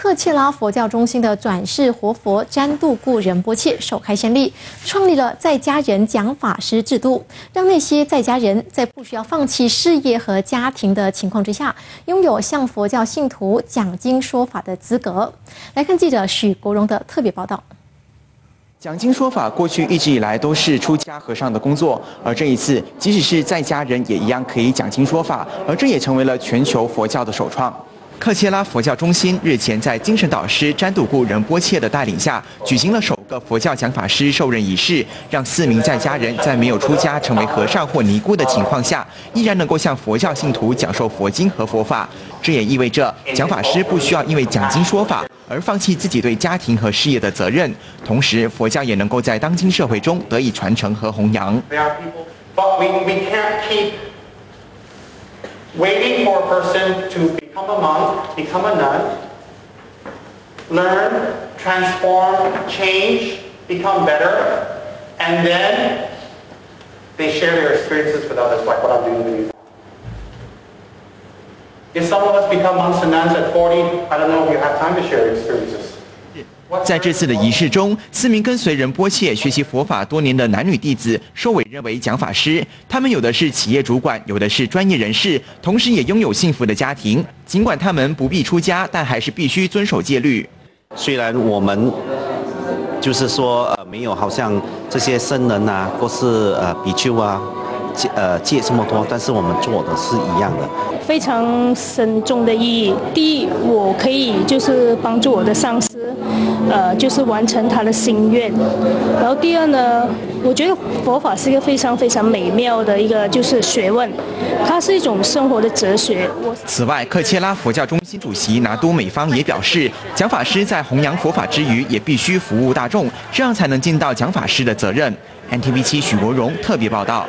克切拉佛教中心的转世活佛詹杜固仁波切首开先例，创立了在家人讲法师制度，让那些在家人在不需要放弃事业和家庭的情况之下，拥有向佛教信徒讲经说法的资格。来看记者许国荣的特别报道。 讲经说法过去一直以来都是出家和尚的工作，而这一次，即使是在家人也一样可以讲经说法，而这也成为了全球佛教的首创。克切拉佛教中心日前在精神导师詹杜固仁波切的带领下，举行了首个佛教讲法师授任仪式，让4名在家人在没有出家成为和尚或尼姑的情况下，依然能够向佛教信徒讲授佛经和佛法。这也意味着讲法师不需要因为讲经说法 而放弃自己对家庭和事业的责任，同时佛教也能够在当今社会中得以传承和弘扬。But we can't keep waiting for a person to become a monk, become a nun, learn, transform, change, become better, and then they share their experiences with others, like what I'm doing with you. If some of us become monks and nuns at 40, I don't know if you have time to share your experiences. 在这次的仪式中，4名跟随仁波切学习佛法多年的男女弟子受委任为讲法师。他们有的是企业主管，有的是专业人士，同时也拥有幸福的家庭。尽管他们不必出家，但还是必须遵守戒律。虽然我们就是说没有好像这些僧人啊，或是比丘啊。 戒这么多，但是我们做的是一样的，非常深重的意义。第一，我可以就是帮助我的上司，就是完成他的心愿。然后第二呢，我觉得佛法是一个非常非常美妙的一个就是学问，它是一种生活的哲学。此外，克切拉佛教中心主席拿督美方也表示，讲法师在弘扬佛法之余，也必须服务大众，这样才能尽到讲法师的责任。NTV7许国荣特别报道。